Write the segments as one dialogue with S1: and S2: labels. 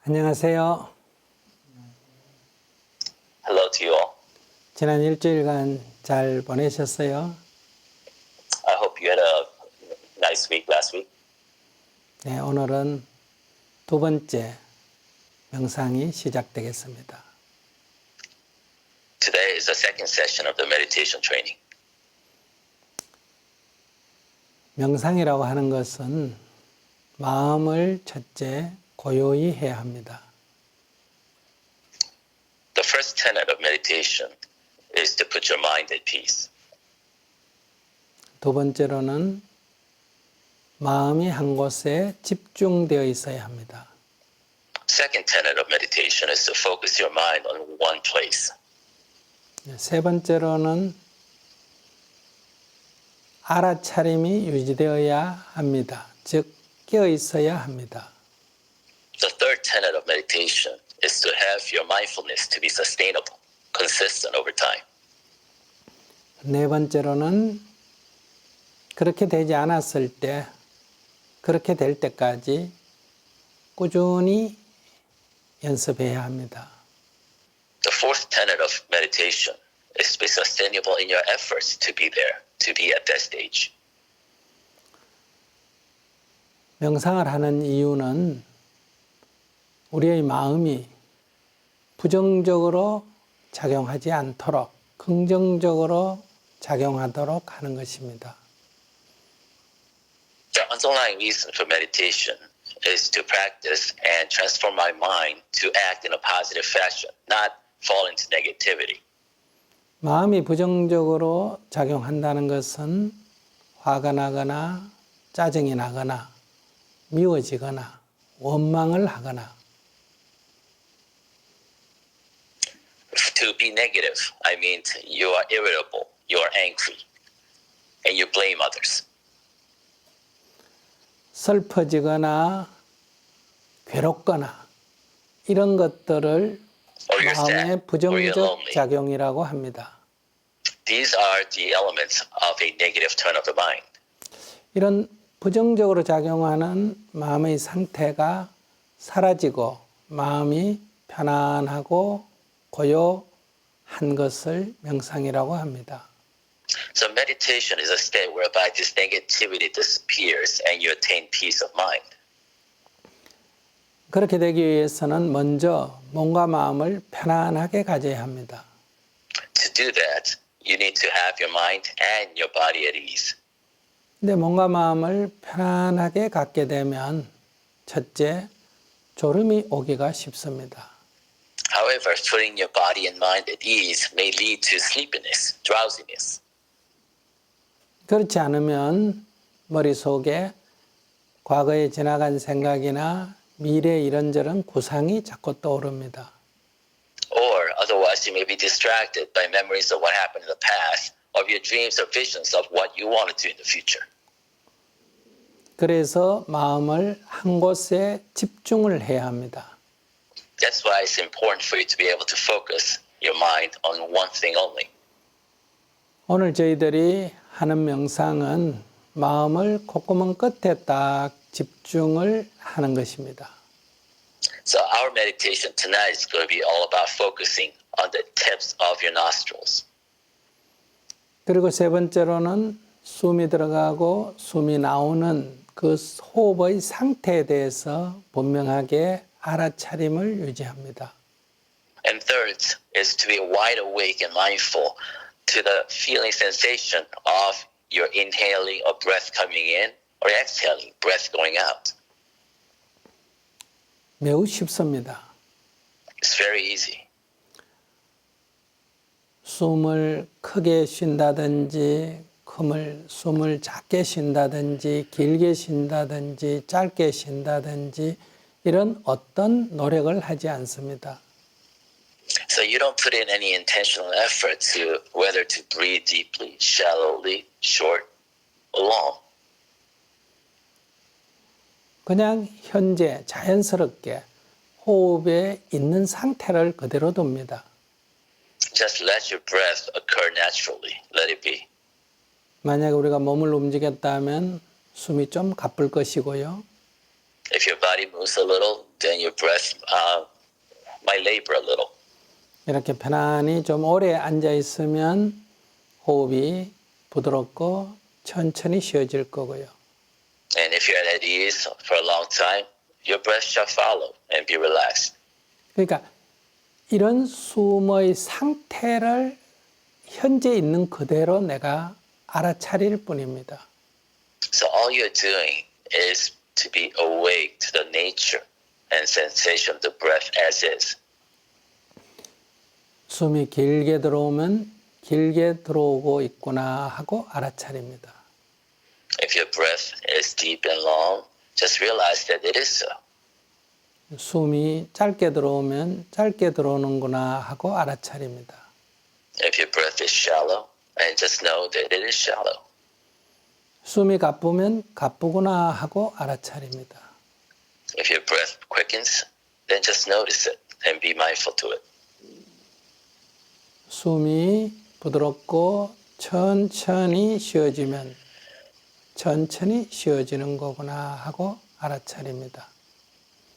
S1: 안녕하세요.
S2: Hello to you all.
S1: 지난 일주일간 잘 보내셨어요?
S2: I hope you had a nice week last week.
S1: 네, 오늘은 두 번째 명상이 시작되겠습니다.
S2: Today is the second session of the meditation training.
S1: 명상이라고 하는 것은 마음을 첫째 고요히 해야 합니다.
S2: The first tenet of meditation is to put your mind at peace.
S1: 두 번째로는 마음이 한 곳에 집중되어 있어야 합니다.
S2: Second tenet of meditation is to focus your mind on one place.
S1: 세 번째로는 알아차림이 유지되어야 합니다. 즉, 깨어 있어야 합니다.
S2: The third tenet of meditation is to have your mindfulness to be sustainable, consistent over time.
S1: 네 번째로는 그렇게 되지 않았을 때, 그렇게 될 때까지 꾸준히 연습해야 합니다.
S2: The fourth tenet of meditation is to be sustainable in your efforts to be there, to be at that stage.
S1: 명상을 하는 이유는 우리의 마음이 부정적으로 작용하지 않도록 긍정적으로 작용하도록 하는 것입니다.
S2: The underlying reason for meditation is to practice and transform my mind to act in a positive fashion, not fall into negativity.
S1: 마음이 부정적으로 작용한다는 것은 화가 나거나 짜증이 나거나 미워지거나 원망을 하거나
S2: To be negative, I mean you are irritable, you are angry, and you blame others.
S1: 슬퍼지거나 괴롭거나 이런 것들을
S2: Or you're
S1: 마음의
S2: sad, or you're
S1: 부정적
S2: lonely.
S1: 작용이라고 합니다.
S2: These are the elements of a negative turn of the mind.
S1: 이런 부정적으로 작용하는 마음의 상태가 사라지고 마음이 편안하고 고요한 것을 명상이라고 합니다.
S2: So meditation is a state whereby this negativity disappears and you attain peace of mind.
S1: 그렇게 되기 위해서는 먼저 몸과 마음을 편안하게 가져야 합니다.
S2: To do that, you need to have your mind and your body at ease.
S1: 근데 몸과 마음을 편안하게 갖게 되면 첫째, 졸음이 오기가 쉽습니다.
S2: However, putting your body and mind at ease may lead to sleepiness, drowsiness.
S1: 그렇지 않으면 머릿속에 과거에 지나간 생각이나 미래 이런저런 구상이 자꾸 떠오릅니다.
S2: Or otherwise, you may be distracted by memories of what happened in the past, of your dreams or visions of what you want to do in the future.
S1: 그래서 마음을 한 곳에 집중을 해야 합니다.
S2: That's why it's important for you to be able to focus your mind on one thing only.
S1: 오늘 저희들이 하는 명상은 마음을 콧구멍 끝에 딱 집중을 하는 것입니다.
S2: So our meditation tonight is going to be all about focusing on the tips of your nostrils.
S1: 그리고 세 번째로는 숨이 들어가고 숨이 나오는 그 호흡의 상태에 대해서 분명하게 알아차림을 유지합니다.
S2: And third is to be wide awake and mindful to the feeling sensation of your inhaling of breath coming in or exhaling breath going out.
S1: 매우 쉽습니다.
S2: It's very easy.
S1: 숨을 크게 쉰다든지 숨을 작게 쉰다든지 길게 쉰다든지 짧게 쉰다든지 이런 어떤 노력을 하지 않습니다.
S2: So you don't put in any intentional effort to whether to breathe deeply, shallowly, short, or long.
S1: 그냥 현재 자연스럽게 호흡에 있는 상태를 그대로 둡니다.
S2: Just let your breath occur naturally. Let it be.
S1: 만약에 우리가 몸을 움직였다면 숨이 좀 가쁠 것이고요.
S2: If your body moves a little, then your breath might labor a little.
S1: 이렇게 편안히 좀 오래 앉아 있으면 호흡이 부드럽고 천천히 쉬어질 거고요.
S2: And if you're at ease for a long time, your breath shall follow and be relaxed.
S1: 그러니까 이런 숨의 상태를 현재 있는 그대로 내가 알아차릴 뿐입니다.
S2: So all you're doing is to be awake to the nature and sensation of the breath as is.
S1: 숨이 길게 들어오면 길게 들어오고 있구나 하고 알아차립니다.
S2: If your breath is deep and long, just realize that it is so.
S1: 숨이 짧게 들어오면 짧게 들어오는구나 하고 알아차립니다.
S2: If your breath is shallow, and just know that it is shallow.
S1: 숨이 가쁘면 가쁘구나 하고 알아차립니다.
S2: If your breath quickens, then just notice it and be mindful to it.
S1: 숨이 부드럽고 천천히 쉬어지면 천천히 쉬어지는 거구나 하고 알아차립니다.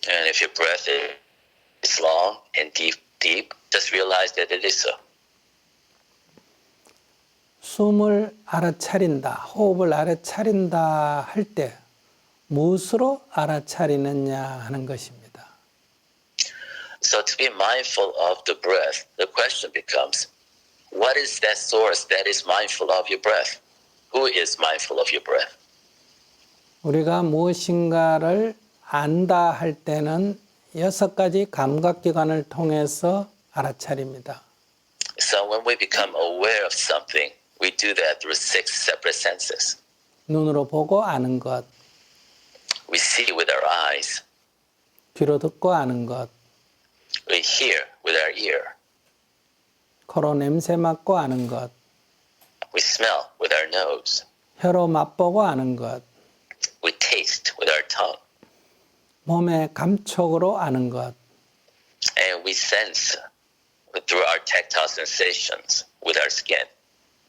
S2: And if your breath is long and deep, just realize that it is so.
S1: 숨을 알아차린다, 호흡을 알아차린다 할 때 무엇으로 알아차리느냐 하는 것입니다.
S2: So to be mindful of the breath, the question becomes, what is that source that is mindful of your breath? Who is mindful of your breath?
S1: 우리가 무엇인가를 안다 할 때는 6가지 감각기관을 통해서 알아차립니다.
S2: So when we become aware of something, we do that through 6 separate senses.
S1: 눈으로 보고 아는 것,
S2: We see with our eyes,
S1: 귀로 듣고 아는 것,
S2: we hear with our ear,
S1: 코로 냄새 맡고 아는 것,
S2: we smell with our nose,
S1: 혀로 맛보고 아는 것,
S2: we taste with our tongue,
S1: 몸의 감촉으로 아는 것,
S2: and we sense through our tactile sensations with our skin.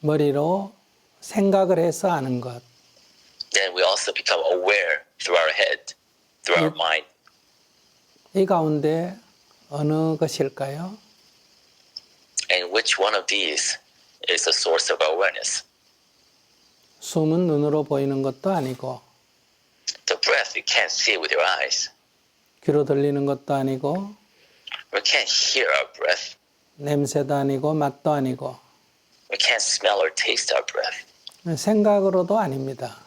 S1: 머리로 생각을 해서 아는 것.
S2: Then we also become aware through our head, through our mind.
S1: 이 가운데 어느 것일까요?
S2: And which one of these is the source of our awareness?
S1: 숨은 눈으로 보이는 것도 아니고
S2: The breath, you can't see it with your eyes.
S1: 귀로 들리는 것도 아니고
S2: We can't hear our breath.
S1: 냄새도 아니고 맛도 아니고
S2: We can't smell or taste our breath.
S1: 생각으로도 아닙니다.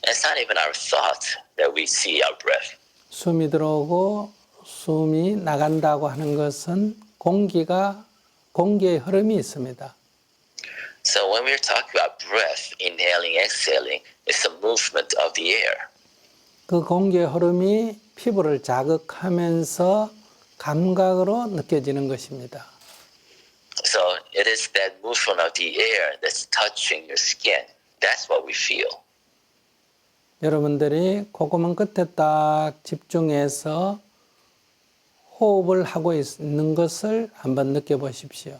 S2: And it's not even our thought that we see our breath.
S1: 숨이 들어오고 숨이 나간다고 하는 것은 공기의 흐름이 있습니다.
S2: So when we're talking about breath, inhaling, exhaling, it's the movement of the air.
S1: 그 공기의 흐름이 피부를 자극하면서 감각으로 느껴지는 것입니다.
S2: So it is that movement of the air that's touching your skin. That's what we feel.
S1: 여러분들이 콧구멍 끝에 딱 집중해서 호흡을 하고 있는 것을 한번 느껴보십시오.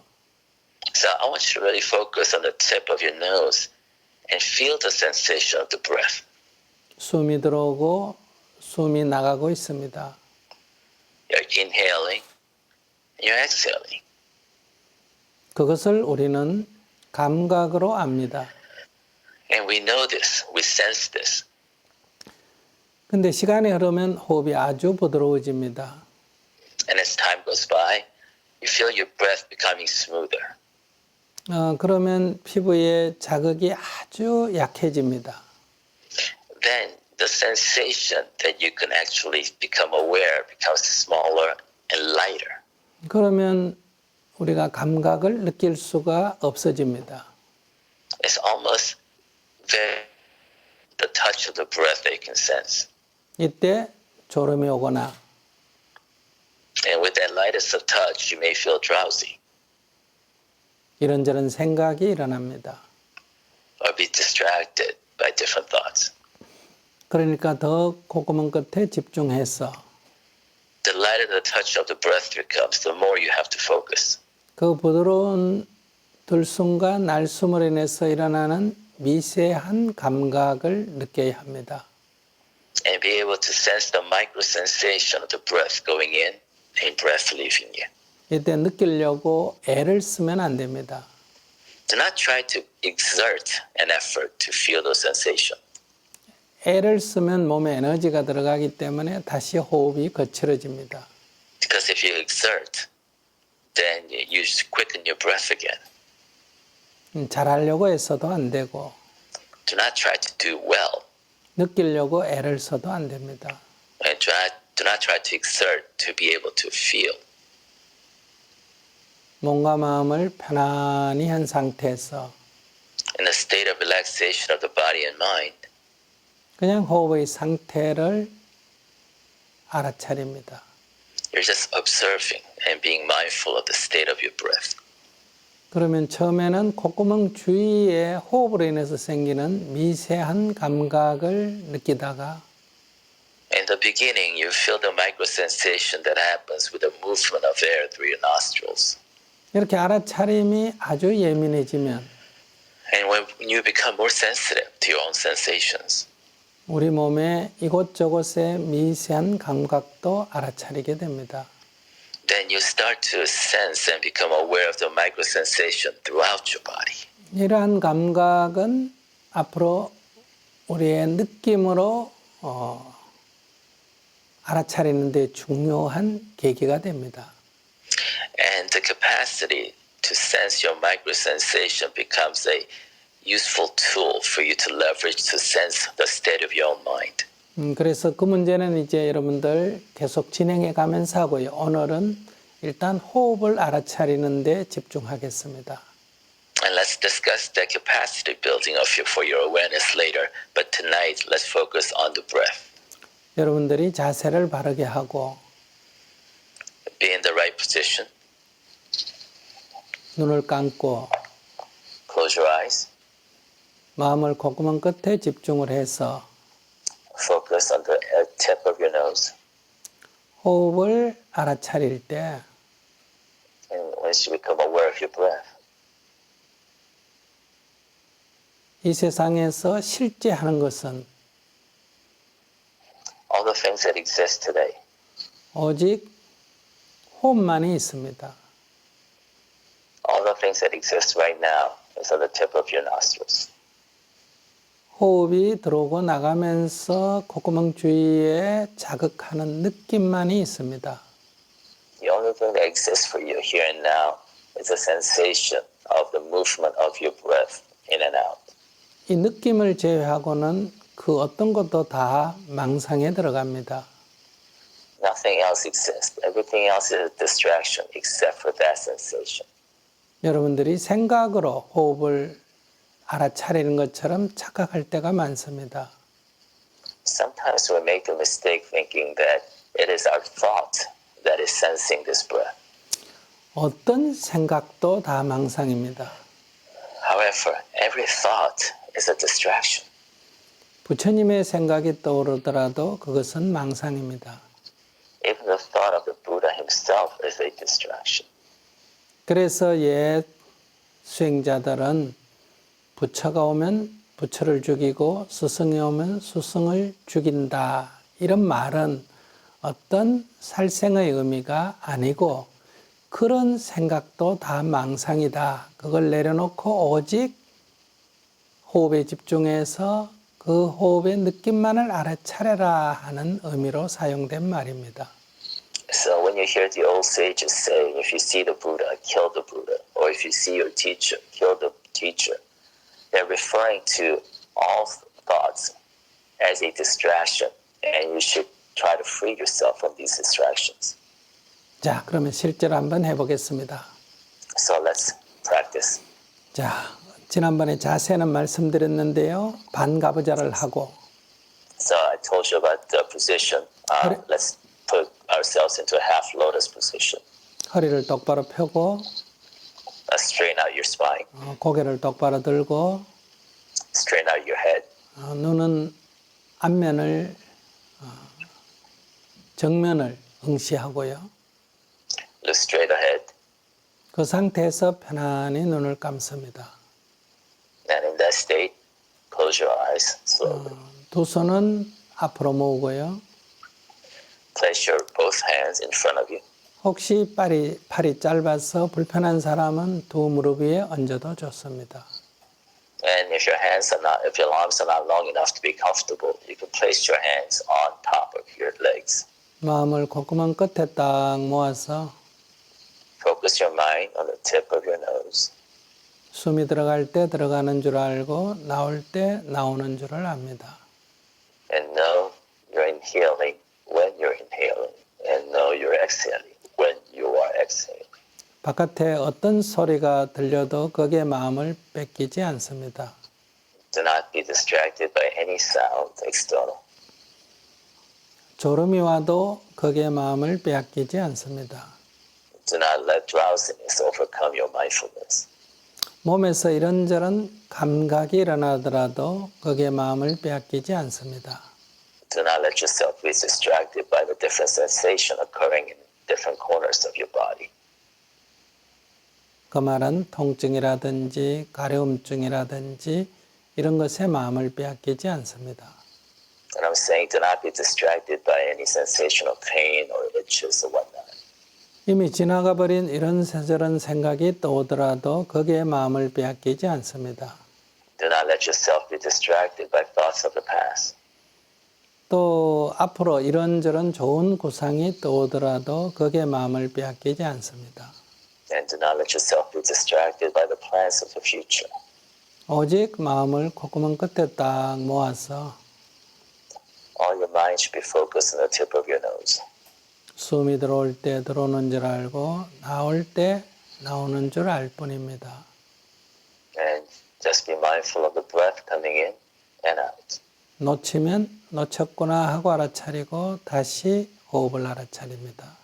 S2: So I want you to really focus on the tip of your nose and feel the sensation of the breath.
S1: 숨이 들어오고 숨이 나가고 있습니다.
S2: You're inhaling, you're exhaling.
S1: 그것을 우리는 감각으로 압니다.
S2: And we know this, we sense this.
S1: 근데 시간이 흐르면 호흡이 아주 부드러워집니다.
S2: And as time goes by, you feel your breath becoming smoother.
S1: 그러면 피부의 자극이 아주 약해집니다.
S2: Then the sensation that you can actually become aware becomes smaller and lighter.
S1: 그러면 우리가 감각을 느낄 수가 없어집니다.
S2: It's almost the touch of the breath that you can sense.
S1: 이때 졸음이 오거나
S2: And with that lightness of touch, you may feel drowsy
S1: 이런저런 생각이 일어납니다.
S2: or be distracted by different thoughts.
S1: 그러니까 더 콧구멍 끝에 집중해서
S2: The lighter the touch of the breath becomes, the more you have to focus.
S1: 그 부드러운 들숨과 날숨으로 인해서 일어나는 미세한 감각을 느껴야 합니다.
S2: and be able to sense the micro sensation of the breath going in and breath leaving you.
S1: 이때 느끼려고 애를 쓰면 안 됩니다.
S2: Do not try to exert an effort to feel those sensations.
S1: 애를 쓰면 몸에 에너지가 들어가기 때문에 다시 호흡이 거칠어집니다.
S2: Because if you exert, then you quicken your breath again.
S1: 잘하려고 애써도 안 되고
S2: Do not try to do well,
S1: 느끼려고 애를 써도 안 됩니다.
S2: and do not try to exert to be able to feel.
S1: 몸과 마음을 편안히 한 상태에서
S2: In a state of relaxation of the body and mind,
S1: 그냥 호흡의 상태를 알아차립니다.
S2: you're just observing and being mindful of the state of your breath.
S1: 그러면 처음에는 콧구멍 주위에 호흡으로 인해서 생기는 미세한 감각을 느끼다가
S2: In the beginning, you feel the micro sensation that happens with the movement of air through your nostrils.
S1: 이렇게 알아차림이 아주 예민해지면
S2: And when you become more sensitive to your own sensations,
S1: 우리 몸의 이곳저곳의 미세한 감각도 알아차리게 됩니다.
S2: then you start to sense and become aware of the micro sensation throughout your body.
S1: 이러한 감각은 앞으로 우리의 느낌으로 알아차리는 데 중요한 계기가 됩니다.
S2: And the capacity to sense your micro sensation becomes a useful tool for you to leverage to sense the state of your own mind.
S1: 그래서 그 문제는 이제 여러분들 계속 진행해 가면서 하고요. 오늘은 일단 호흡을 알아차리는 데 집중하겠습니다.
S2: And let's discuss the capacity building for your awareness later. But tonight, let's focus on the breath.
S1: 여러분들이 자세를 바르게 하고
S2: Be in the right position.
S1: 눈을 감고
S2: Close your eyes.
S1: 마음을 콧구멍 끝에 집중을 해서
S2: Focus on the tip of your nose.
S1: 호흡을 알아차릴 때
S2: And once you become aware of your breath,
S1: 이 세상에서 실제 하는 것은
S2: all the things that exist today,
S1: 오직 호흡만이 있습니다.
S2: all the things that exist right now is on the tip of your nostrils.
S1: 호흡이 들어오고 나가면서 콧구멍 주위에 자극하는 느낌만이 있습니다.
S2: The only thing that exists for you here and now is the sensation of the movement of your breath in and out.
S1: 이 느낌을 제외하고는 그 어떤 것도 다 망상에 들어갑니다.
S2: Nothing else exists. Everything else is a distraction except for that sensation.
S1: 여러분들이 생각으로 호흡을 알아차리는 것처럼 착각할 때가 많습니다.
S2: Sometimes we make the mistake thinking that it is our thought that is sensing this breath.
S1: 어떤 생각도 다 망상입니다.
S2: However, every thought is a distraction.
S1: 부처님의 생각이 떠오르더라도 그것은 망상입니다.
S2: Even the thought of the Buddha himself is a distraction.
S1: 그래서 옛 수행자들은 부처가 오면 부처를 죽이고 스승이 오면 스승을 죽인다. 이런 말은 어떤 살생의 의미가 아니고 그런 생각도 다 망상이다. 그걸 내려놓고 오직 호흡에 집중해서 그 호흡의 느낌만을 알아차려라 하는 의미로 사용된 말입니다.
S2: So when you hear the old sages say, if you see the Buddha, kill the Buddha, or if you see your teacher, kill the teacher, they're referring to all thoughts as a distraction, and you should try to free yourself from these distractions.
S1: 자, 그러면 실제로 한번 해보겠습니다.
S2: So let's practice.
S1: 자, 지난번에 자세는 말씀드렸는데요. 반가부좌를 하고
S2: So I told you about the position. Let's put ourselves into a half lotus position.
S1: 허리를 똑바로 펴고
S2: Let's straighten out your spine.
S1: 고개를 똑바로 들고
S2: Straighten out your head.
S1: 눈은 앞면을 정면을 응시하고요.
S2: Look straight ahead.
S1: 그 상태에서 편안히 눈을 감습니다.
S2: And in that state, close your eyes slowly.
S1: 두 손은 앞으로 모으고요.
S2: Place your both hands in front of you.
S1: 혹시 팔이 짧아서 불편한 사람은 두 무릎 위에 얹어도 좋습니다.
S2: And if your arms are not long enough to be comfortable, you can place your hands on top of your legs.
S1: 마음을 콧구멍 끝에 딱 모아서
S2: Focus your mind on the tip of your nose.
S1: 숨이 들어갈 때 들어가는 줄 알고 나올 때 나오는 줄을 압니다.
S2: And know you're inhaling when you're inhaling. And know you're exhaling when you are exhaling.
S1: 바깥에 어떤 소리가 들려도 거기에 마음을 뺏기지 않습니다.
S2: Do not be distracted by any sound external.
S1: 졸음이 와도 거기에 마음을 빼앗기지 않습니다.
S2: Do not let drowsiness overcome your mindfulness.
S1: 몸에서 이런저런 감각이 일어나더라도 거기에 마음을 빼앗기지 않습니다.
S2: Do not let yourself be distracted by the different sensation occurring in different corners of your body.
S1: 그 말은 통증이라든지 가려움증이라든지 이런 것에 마음을 빼앗기지 않습니다.
S2: And I'm saying do not be distracted by any sensation of pain or itches or whatnot.
S1: 이미 지나가 버린 이런 저런 생각이 떠오더라도 거기에 마음을 빼앗기지 않습니다.
S2: Do not let yourself be distracted by thoughts of the past.
S1: 또 앞으로 이런저런 좋은 구상이 떠오더라도 거기에 마음을 빼앗기지 않습니다.
S2: And do not let yourself be distracted by the plans of the future.
S1: 오직 마음을 콧구멍 끝에 딱 모아서
S2: All your mind should be focused on the tip of your nose.
S1: 숨이 들어올 때 들어오는 줄 알고 나올 때 나오는 줄 알 뿐입니다.
S2: And just be mindful of the breath coming in and out.
S1: 놓치면 놓쳤구나 하고 알아차리고 다시 호흡을 알아차립니다.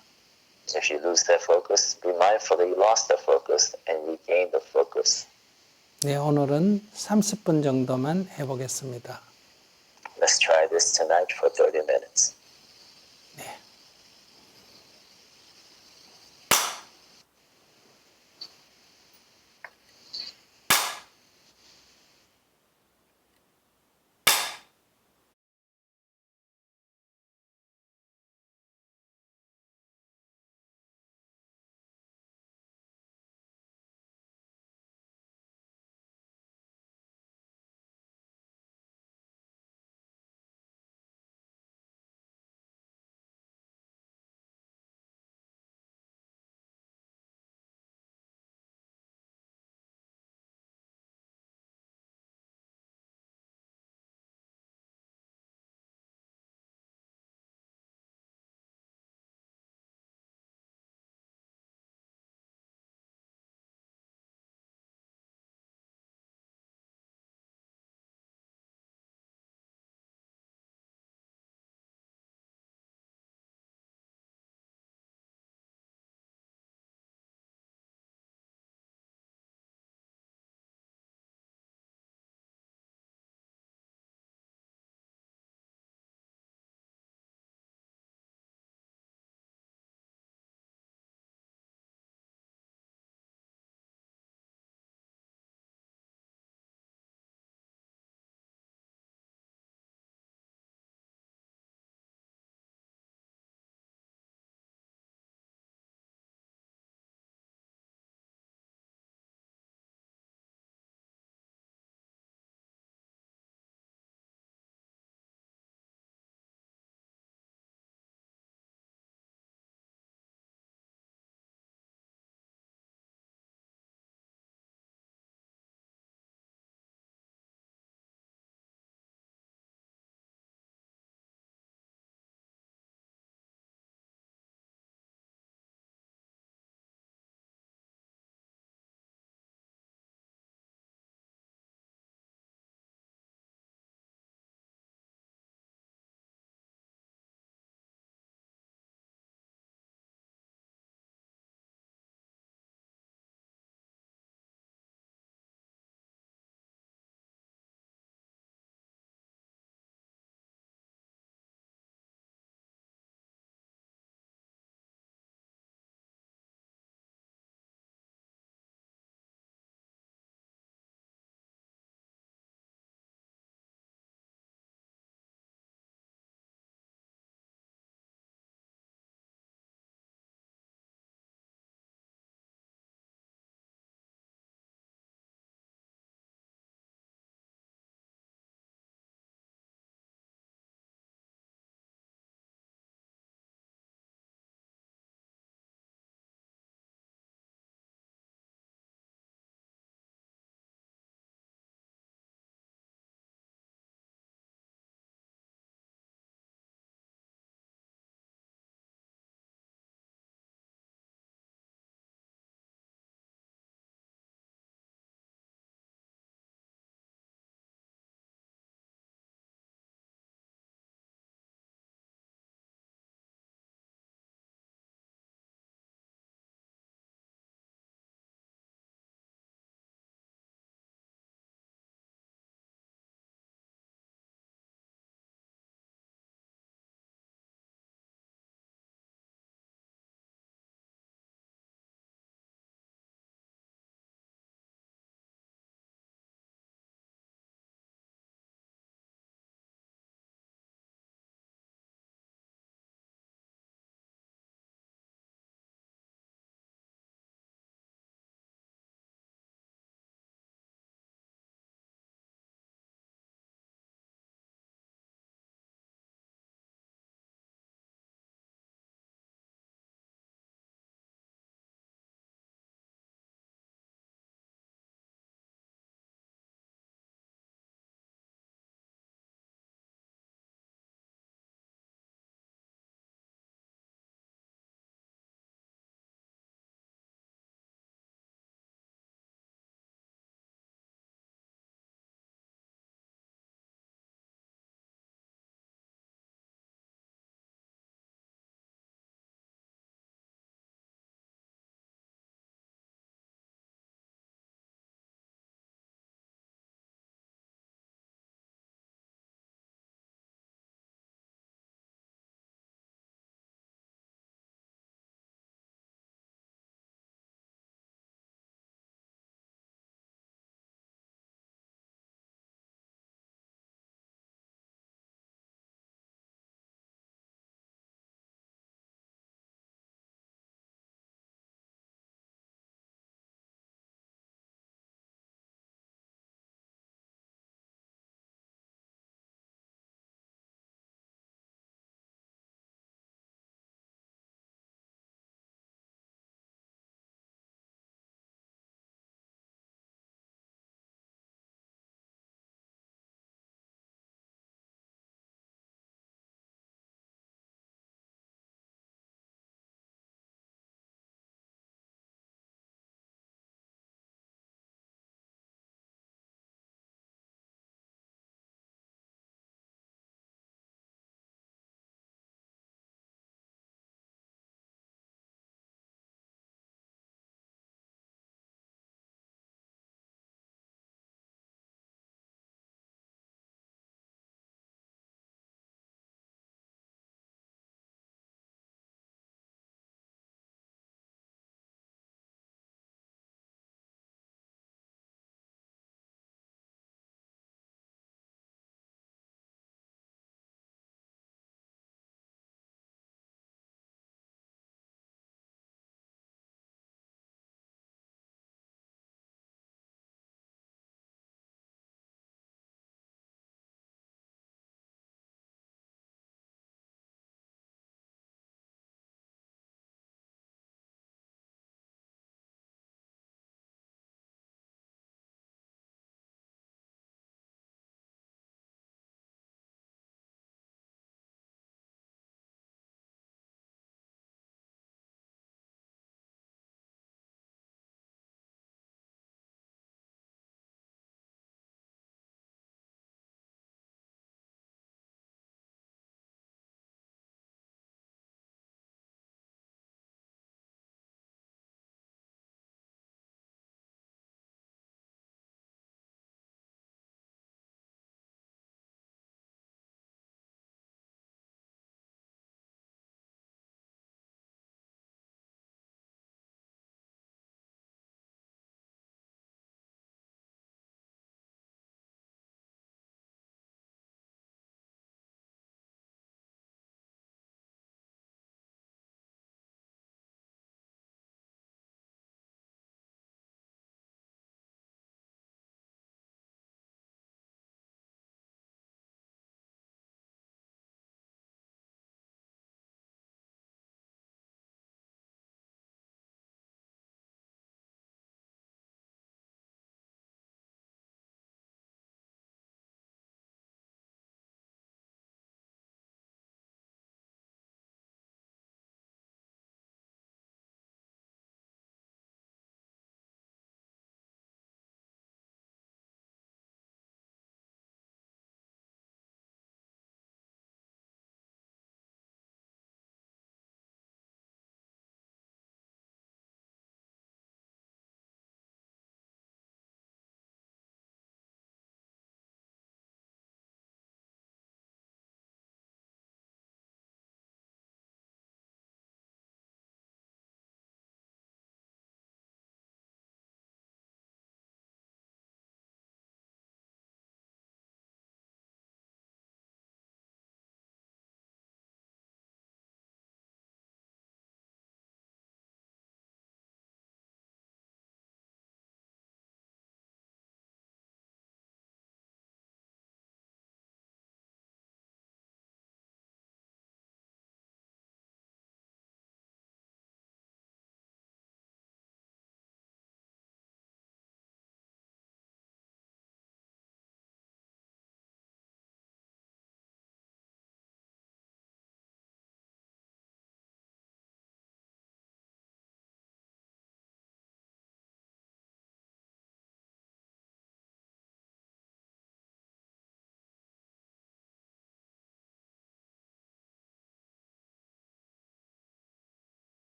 S2: If you lose that focus, be mindful that you lost that focus and regain the focus.
S1: 네, 오늘은 30분 정도만 해보겠습니다.
S2: Let's try this tonight for 30 minutes.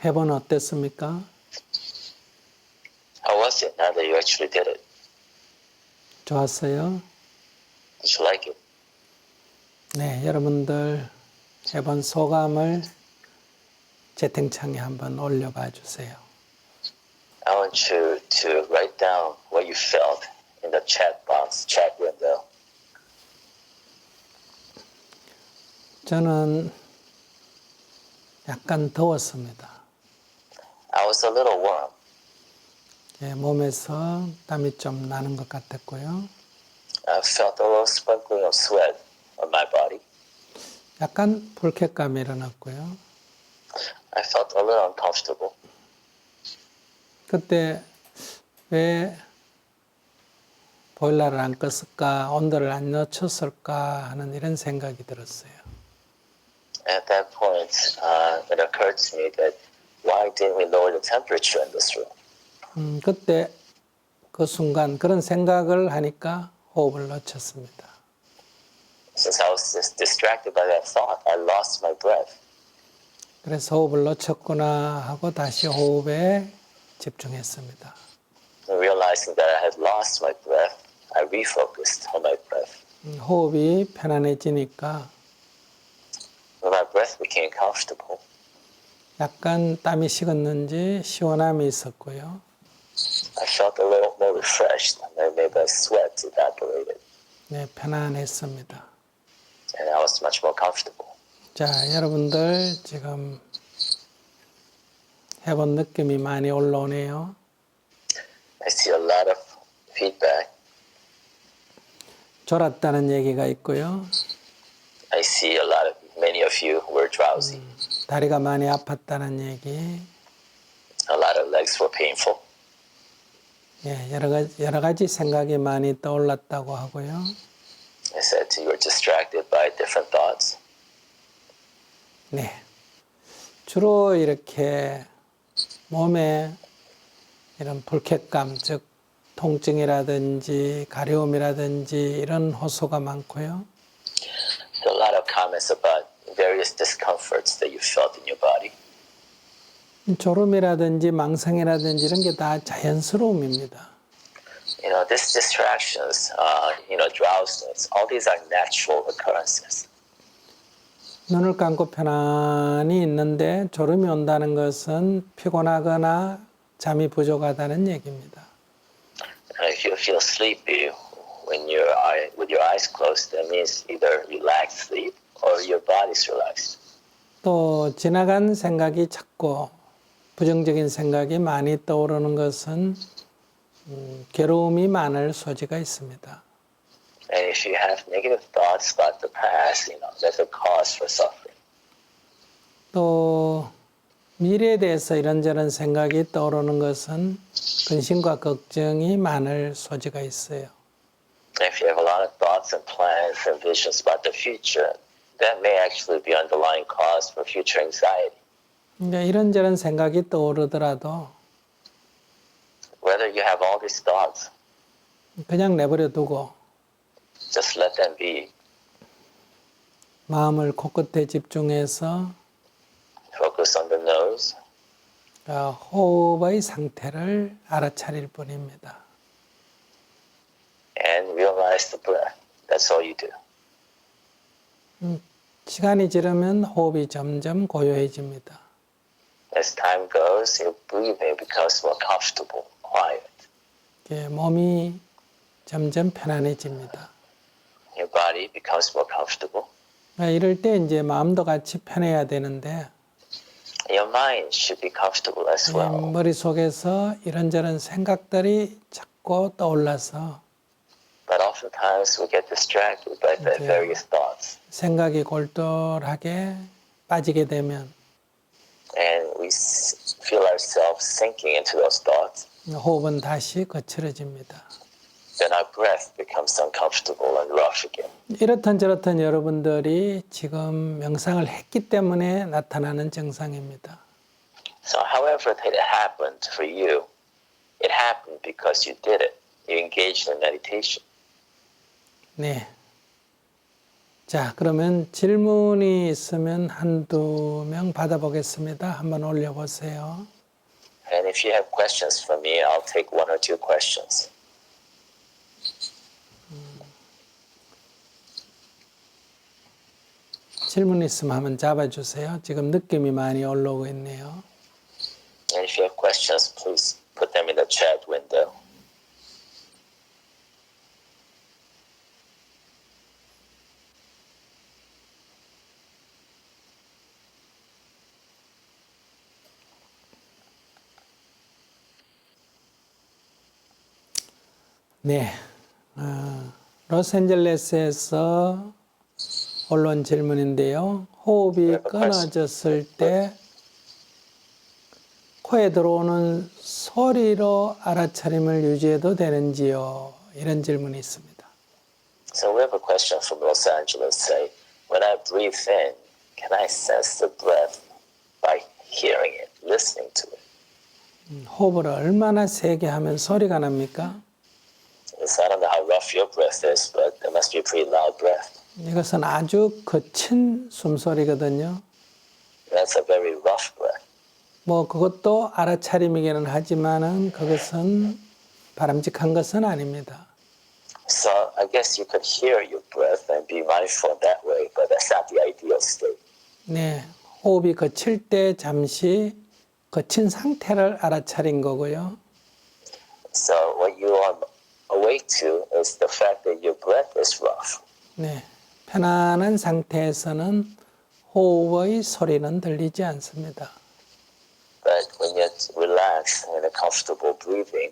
S1: 해본 어땠습니까?
S2: How was it now that you actually did it?
S1: 좋았어요?
S2: Did you like it?
S1: 네, 여러분들 해본 소감을 채팅창에 한번 올려봐 주세요.
S2: I want you to write down what you felt in the chat box, chat window.
S1: 저는 약간 더웠습니다.
S2: I was a little warm.
S1: 예, 몸에서 땀이 좀 나는 것 같았고요.
S2: I felt a little sprinkling of sweat on my body.
S1: 약간 불쾌감이 일어났고요.
S2: I felt a little uncomfortable.
S1: 그때 왜 보일러를 안 껐을까, 온도를 안 낮췄을까 하는 이런 생각이 들었어요.
S2: At that point, it occurred to me that why didn't we lower the temperature in this room?
S1: 그때 그 순간 그런 생각을 하니까 호흡을 놓쳤습니다.
S2: Since I was distracted by that thought, I lost my breath.
S1: 그래서 호흡을 놓쳤구나 하고 다시 호흡에 집중했습니다.
S2: And realizing that I had lost my breath, I refocused on my breath.
S1: 호흡이 편안해지니까
S2: When my breath became comfortable,
S1: 약간 땀이 식었는지 시원함이 있었고요.
S2: I felt a little more refreshed, and maybe my sweat evaporated,
S1: 네, 편안했습니다.
S2: and I was much more comfortable.
S1: 자, 여러분들 지금 해본 느낌이 많이 올라오네요.
S2: I see a lot of feedback.
S1: 졸았다는 얘기가 있고요.
S2: I see many of you were drowsy.
S1: 다리가 많이 아팠다는 얘기.
S2: A lot of legs were painful.
S1: 예, 여러 가지 생각이 많이 떠올랐다고 하고요.
S2: I said you were distracted by different thoughts.
S1: 네. 주로 이렇게 몸에 이런 불쾌감, 즉 통증이라든지 가려움이라든지 이런 호소가 많고요.
S2: There are a lot of comments about various discomforts that you felt in your body.
S1: 졸음이라든지 망상이라든지 이런 게 다 자연스러움입니다.
S2: These distractions, drowsiness, all these are natural occurrences.
S1: 눈을 감고 편안히 있는데 졸음이 온다는 것은 피곤하거나 잠이 부족하다는 얘기입니다.
S2: If you feel sleepy with your eyes closed, that means either you lack sleep or your body's relaxed.
S1: 또 지나간 생각이 자꾸 부정적인 생각이 많이 떠오르는 것은 괴로움이 많을 소지가 있습니다.
S2: And if you have negative thoughts about the past, that's a cause for suffering.
S1: 또 미래에 대해서 이런저런 생각이 떠오르는 것은 근심과 걱정이 많을 소지가 있어요.
S2: If you have a lot of thoughts and plans and visions about the future, that may actually be underlying cause for future anxiety.
S1: 이런저런 생각이 떠오르더라도
S2: Whether you have all these thoughts,
S1: 그냥 내버려 두고
S2: just let them be.
S1: 마음을 코끝에 집중해서
S2: Focus on the nose.
S1: 호흡의 상태를 알아차릴 뿐입니다.
S2: And realize the breath. That's all you do.
S1: 시간이 지르면 호흡이 점점 고요해집니다.
S2: As time goes, your breathing becomes more comfortable, quiet.
S1: 몸이 점점 편안해집니다.
S2: Your body becomes more comfortable.
S1: 이럴 때 이제 마음도 같이 편해야 되는데
S2: Your mind should be comfortable as well.
S1: 머릿속에서 이런저런 생각들이 자꾸 떠올라서
S2: But oftentimes we get distracted by the various thoughts.
S1: 생각이 골똘하게 빠지게 되면
S2: And we feel ourselves sinking into those thoughts.
S1: 호흡은 다시 거칠어집니다.
S2: Then our breath becomes uncomfortable and rough again.
S1: 이렇든 저렇든 여러분들이 지금 명상을 했기 때문에 나타나는 증상입니다.
S2: So however it happened for you, it happened because you did it. You engaged in meditation.
S1: 네. 자, 그러면 질문이 있으면 한두 명 받아보겠습니다. 한번 올려보세요.
S2: And if you have questions for me, I'll take one or two questions.
S1: 질문 있으면 한번 잡아주세요. 지금 느낌이 많이 올라오고 있네요.
S2: And if you have questions, please put them in the chat window.
S1: 네, 로스앤젤레스에서 올라온 질문인데요. 호흡이 끊어졌을 때 코에 들어오는 소리로 알아차림을 유지해도 되는지요? 이런 질문이 있습니다.
S2: So we have a question from Los Angeles. Say, when I breathe in, can I sense the breath by hearing it, listening to it?
S1: 호흡을 얼마나 세게 하면 소리가 납니까?
S2: So I don't know how rough your breath is, but it must be a pretty loud breath.
S1: 이것은 아주 거친 숨소리거든요.
S2: That's a very rough breath.
S1: 뭐 그것도 알아차림이기는 하지만은 그것은 바람직한 것은 아닙니다.
S2: So I guess you could hear your breath and be mindful in that way, but that's not the ideal state.
S1: 네, 호흡이 거칠 때 잠시 거친 상태를 알아차린 거고요.
S2: So what you are awake to is the fact that your breath is rough.
S1: 네, 편안한 상태에서는 호흡의 소리는 들리지 않습니다.
S2: But when you're relaxed and a comfortable breathing,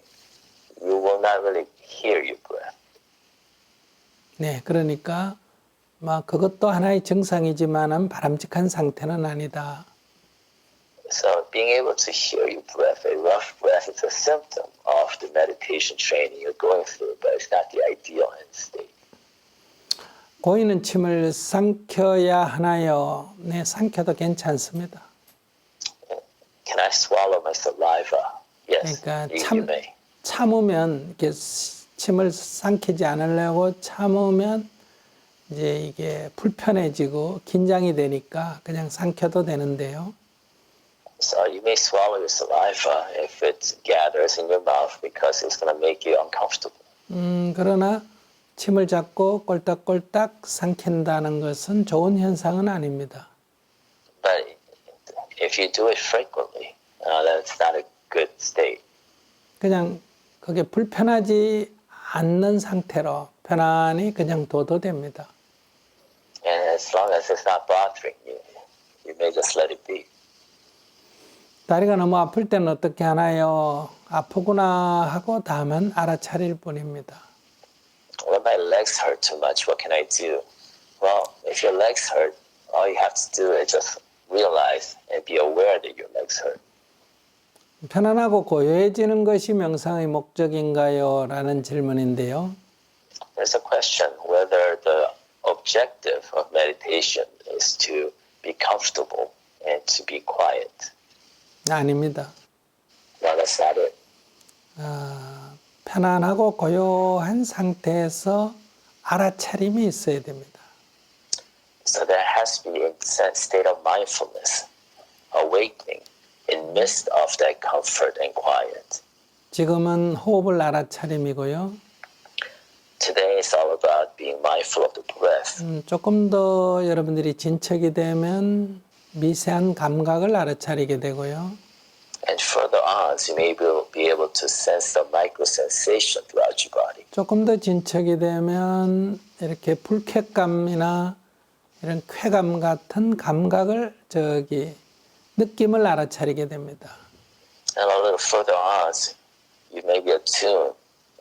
S2: you will not really hear your breath.
S1: 네, 그러니까 막 그것도 하나의 증상이지만은 바람직한 상태는 아니다.
S2: So being able to hear your breath, a rough breath, is a symptom of the meditation training you're going through, but it's not the ideal end state.
S1: 고이는 침을 삼켜야 하나요? 네, 삼켜도 괜찮습니다.
S2: Can I swallow my saliva? Yes,
S1: 그러니까
S2: you may.
S1: 참으면 이렇게 침을 삼키지 않으려고 참으면 이제 이게 불편해지고 긴장이 되니까 그냥 삼켜도 되는데요.
S2: So you may swallow your saliva if it gathers in your mouth because it's going to make you uncomfortable.
S1: 그러나 침을 잡고 꼴딱꼴딱 삼킨다는 것은 좋은 현상은 아닙니다.
S2: But if you do it frequently, that's not a good state.
S1: 그냥 그게 불편하지 않는 상태로 편안히 그냥 둬도 됩니다.
S2: And as long as it's not bothering you, you may just let it be.
S1: 다리가 너무 아플 때는 어떻게 하나요? 아프구나 하고 다만 알아차릴 뿐입니다.
S2: When my legs hurt too much, what can I do? Well, if your legs hurt, all you have to do is just realize and be aware that your legs hurt.
S1: 편안하고 고요해지는 것이 명상의 목적인가요? 라는 질문인데요.
S2: There's a question whether the objective of meditation is to be comfortable and to be quiet.
S1: 아닙니다.
S2: No, that's not it.
S1: 편안하고 고요한 상태에서 알아차림이 있어야 됩니다.
S2: So there has to be a state of mindfulness, awakening in midst of that comfort and quiet.
S1: 지금은 호흡을 알아차림이고요.
S2: Today is all about being mindful of the breath.
S1: 조금 더 여러분들이 진척이 되면 미세한 감각을 알아차리게 되고요.
S2: And further on, you may be able to sense the micro sensation throughout your body.
S1: 조금 더 진척이 되면 이렇게 불쾌감이나 이런 쾌감 같은 감각을 느낌을 알아차리게 됩니다.
S2: And a little further on, you may be attuned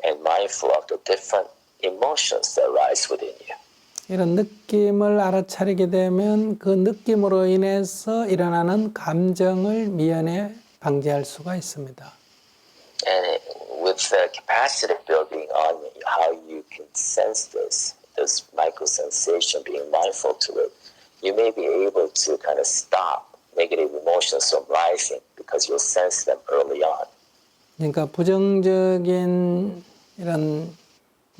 S2: and mindful of the different emotions that rise within you.
S1: 이런 느낌을 알아차리게 되면 그 느낌으로 인해서 일어나는 감정을 미연에 방지할 수가 있습니다.
S2: And with the capacity building on how you can sense this micro sensation, being mindful to it, you may be able to kind of stop negative emotions from rising because you'll sense them early on.
S1: 그러니까 부정적인 이런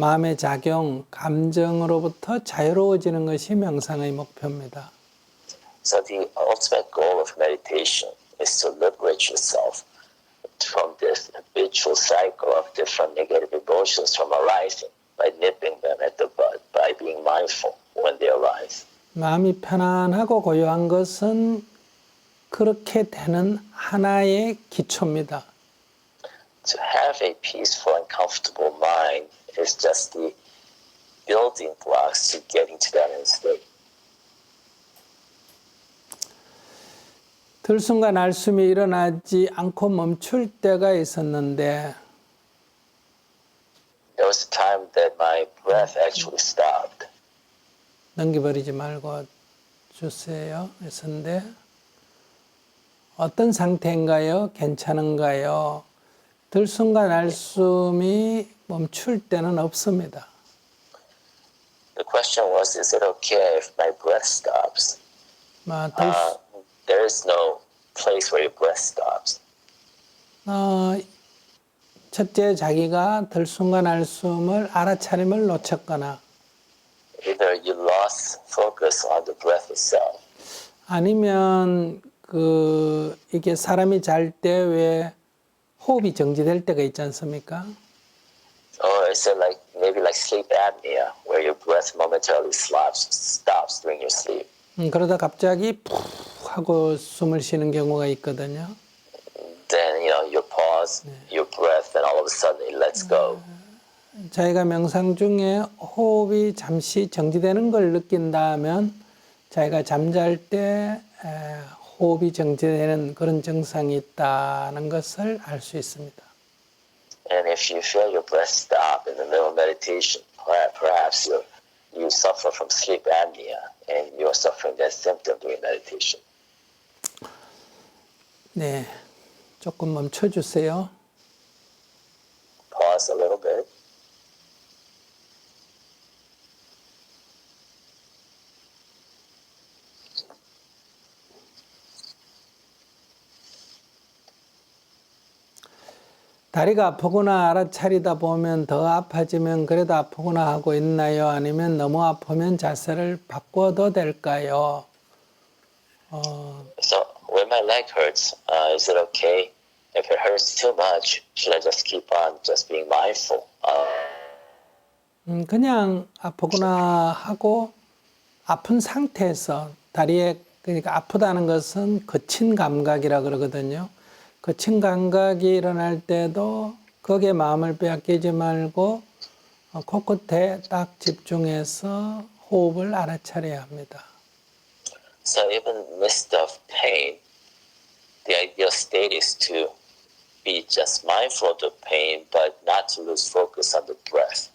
S1: 마음의 작용, 감정으로부터 자유로워지는 것이 명상의 목표입니다.
S2: So the ultimate goal of meditation is to liberate yourself from this habitual cycle of different negative emotions from arising by nipping them at the bud, by being mindful when they arise.
S1: 마음이 편안하고 고요한 것은 그렇게 되는 하나의 기초입니다.
S2: To have a peaceful and comfortable mind is just the building blocks to getting to that end state.
S1: 들숨과 날숨이 일어나지 않고 멈출 때가 있었는데
S2: There was a time that my breath actually stopped.
S1: 넘겨버리지 말고 주세요. 했었는데 어떤 상태인가요? 괜찮은가요? 들숨과 날숨이 멈출 때는 없습니다.
S2: The question was, is it okay if my breath stops? There is no place where your breath stops.
S1: 첫째, 자기가 들숨과 날숨을 알아차림을 놓쳤거나
S2: Either you lost focus on the breath itself,
S1: 아니면 이게 사람이 잘 때 왜 호흡이 정지될 때가 있지 않습니까?
S2: or is it like maybe like sleep apnea, where your breath momentarily stops during your sleep?
S1: 그러다 갑자기 푹 하고 숨을 쉬는 경우가 있거든요.
S2: Then you pause your breath, and all of a sudden it lets go.
S1: 자기가 명상 중에 호흡이 잠시 정지되는 걸 느낀다면 자기가 잠잘 때 호흡이 정지되는 그런 증상이 있다는 것을 알 수 있습니다.
S2: And if you feel your breath stop in the middle of meditation, perhaps you suffer from sleep apnea, and you are suffering that symptom during meditation.
S1: 네, 조금 멈춰주세요.
S2: Pause a little bit.
S1: 다리가 아프구나 알아차리다 보면 더 아파지면 그래도 아프구나 하고 있나요? 아니면 너무 아프면 자세를 바꿔도 될까요?
S2: So when my leg hurts, is it okay? If it hurts too much, should I just keep on just being mindful?
S1: 그냥 아프구나 하고 아픈 상태에서 다리에 그러니까 아프다는 것은 거친 감각이라 그러거든요. 거친 감각이 일어날 때도 거기에 마음을 빼앗기지 말고 코끝에 딱 집중해서 호흡을 알아차려야 합니다.
S2: So even in the midst of pain, the ideal state is to be just mindful of the pain, but not to lose focus on the breath.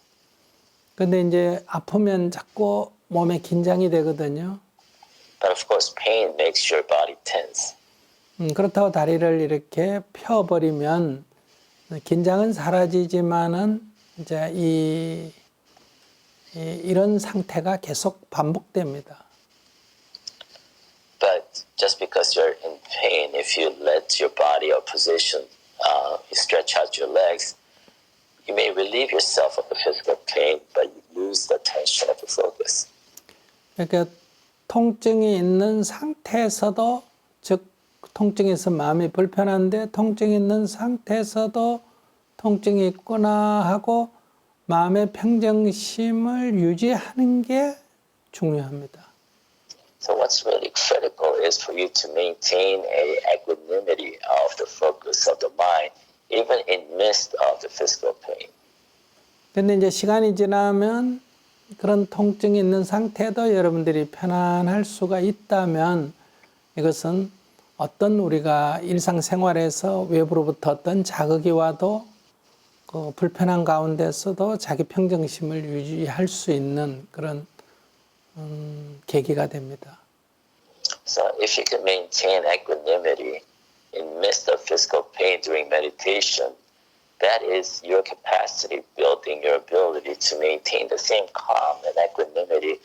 S1: 근데 이제 아프면 자꾸 몸에 긴장이 되거든요.
S2: But of course, pain makes your body tense.
S1: 그렇다고 다리를 이렇게 펴버리면 긴장은 사라지지만은 이제 이런 상태가 계속 반복됩니다.
S2: But just because you're in pain, if you let your body or position, you stretch out your legs, you may relieve yourself of the physical pain, but you lose the attention of the focus.
S1: 그러니까 통증이 있는 상태에서도 즉 통증에서 마음이 불편한데 통증이 있는 상태에서도 통증이 있구나 하고 마음의 평정심을 유지하는 게 중요합니다.
S2: So what's really critical is for you to maintain a equanimity of the focus of the mind, even in midst of the physical pain.
S1: 근데 이제 시간이 지나면 그런 통증이 있는 상태도 여러분들이 편안할 수가 있다면 이것은 어떤 우리가 일상생활에서 외부로부터 어떤 자극이 와도 그 불편한 가운데서도 자기 평정심을 유지할 수 있는 그런 계기가 됩니다.
S2: So if you can maintain equanimity in midst of physical pain during meditation, that is your capacity building your ability to maintain the same calm and equanimity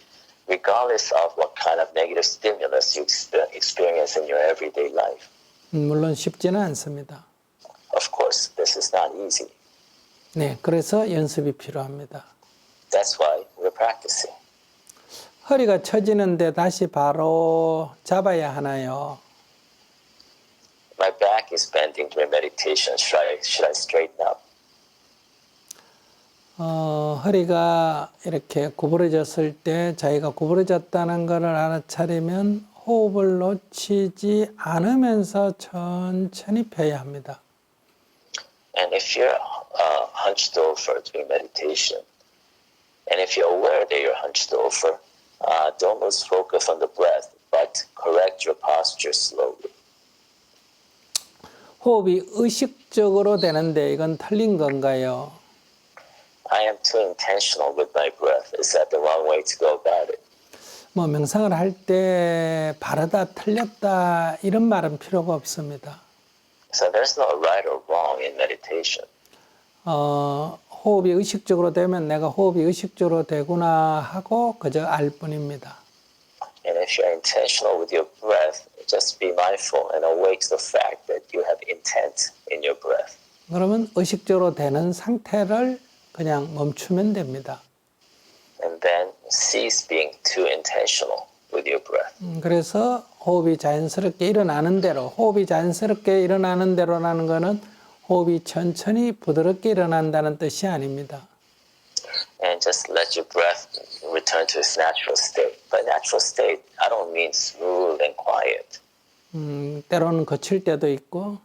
S2: regardless of what kind of negative stimulus you experience in your everyday life.
S1: 물론 쉽지는 않습니다.
S2: Of course, this is not easy.
S1: 네, 그래서 연습이 필요합니다.
S2: That's why we're practicing.
S1: 허리가 처지는데 다시 바로 잡아야 하나요?
S2: My back is bending during meditation. Should I straighten up?
S1: 허리가 이렇게 구부러졌을 때 자기가 구부러졌다는 것을 알아차리면 호흡을 놓치지 않으면서 천천히 펴야 합니다.
S2: And if you're hunched over during meditation, and if you're aware that you're hunched over, don't lose focus on the breath, but correct your posture slowly.
S1: 호흡이 의식적으로 되는데 이건 틀린 건가요?
S2: I am too intentional with my breath. Is that the wrong way to go about it?
S1: 뭐 명상을 할 때 바르다 틀렸다 이런 말은 필요가 없습니다.
S2: So there's no right or wrong in meditation.
S1: 호흡이 의식적으로 되면 내가 호흡이 의식적으로 되구나 하고 그저 알 뿐입니다.
S2: And if you're intentional with your breath, just be mindful and awake to the fact that you have intent in your breath.
S1: 그러면 의식적으로 되는 상태를 그냥 멈추면 됩니다.
S2: And then cease being too intentional with your breath.
S1: 그래서 호흡이 자연스럽게 일어나는 대로, 호흡이 자연스럽게 일어나는 대로라는 것은 호흡이 천천히 부드럽게 일어난다는 뜻이 아닙니다.
S2: And just let your breath return to its natural state. By natural state, I don't mean smooth and quiet.
S1: 때로는 거칠 때도 있고,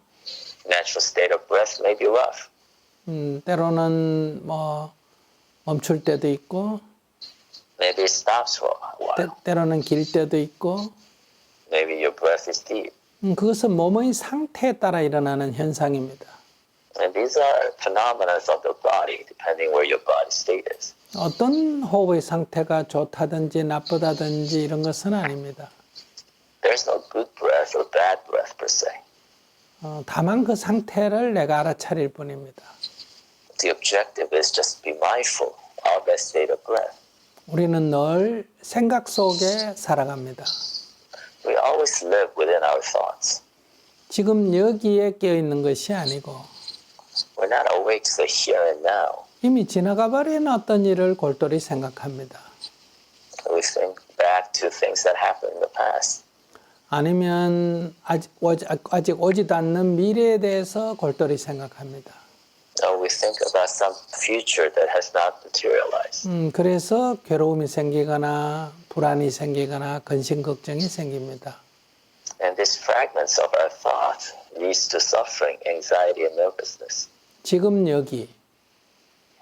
S2: Natural state of breath may be rough.
S1: 때로는 뭐 멈출 때도 있고,
S2: Maybe it stops for a while.
S1: 때로는 길 때도 있고,
S2: Maybe your breath is deep.
S1: 그것은 몸의 상태에 따라 일어나는 현상입니다.
S2: And these are phenomena of the body, depending where your body state is.
S1: 어떤 호흡의 상태가 좋다든지 나쁘다든지 이런 것은 아닙니다.
S2: There's no good breath or bad breath per se.
S1: 다만 그 상태를 내가 알아차릴 뿐입니다.
S2: The objective is just be mindful of that state of breath.
S1: 우리는 늘 생각 속에 살아갑니다.
S2: We always live within our thoughts.
S1: 지금 여기에 깨어 있는 것이 아니고
S2: We're not awake to the here and now.
S1: 이미 지나가 버린 어떤 일을 골똘히 생각합니다.
S2: We think back to things that happened in the past.
S1: 아니면 아직 오지도 않는 미래에 대해서 골똘히 생각합니다.
S2: Or we think about some future that has not materialized.
S1: 그래서 괴로움이 생기거나 불안이 생기거나 근심 걱정이 생깁니다.
S2: And these fragments of our thought leads to suffering, anxiety, and nervousness.
S1: 지금 여기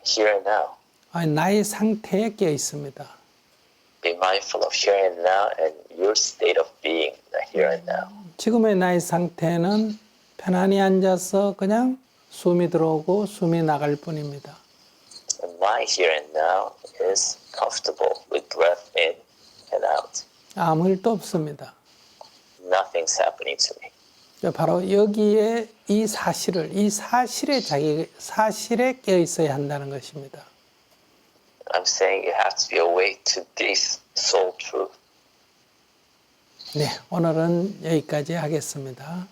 S2: Here and now.
S1: 나의 상태에 깨어 있습니다.
S2: Be mindful of here and now and your state of being, the here and now.
S1: 지금의 나의 상태는 편안히 앉아서 그냥 숨이 들어오고 숨이 나갈 뿐입니다.
S2: And my here and now is comfortable with breath in and out.
S1: 아무 일도 없습니다.
S2: Nothing's happening to me.
S1: 바로 여기에 이 사실에 깨어 있어야 한다는 것입니다.
S2: I'm saying you have to be awake to this soul truth.
S1: 네, 오늘은 여기까지 하겠습니다.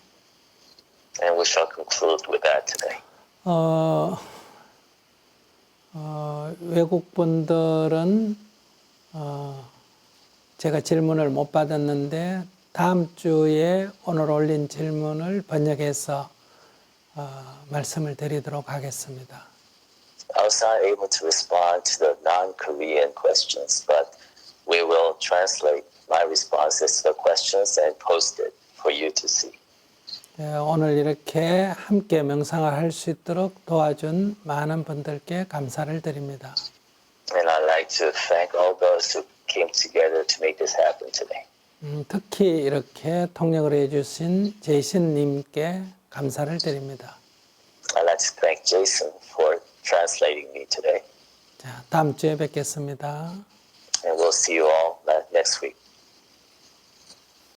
S2: And we shall conclude with that today.
S1: 외국 분들은 제가 질문을 못 받았는데 다음 주에 오늘 올린 질문을 번역해서 말씀을 드리도록 하겠습니다.
S2: I was not able to respond to the non-Korean questions, but we will translate my responses to the questions and post it for you to see.
S1: 오늘 이렇게 함께 명상을 할 수 있도록 도와준 많은 분들께 감사를 드립니다.
S2: And I'd like to thank all those who came together to make this happen today.
S1: 특히 이렇게 통역을 해주신 제이슨님께 감사를 드립니다.
S2: I'd like to thank Jason for translating me today.
S1: 자, 다음 주에 뵙겠습니다.
S2: And we'll see you all next week.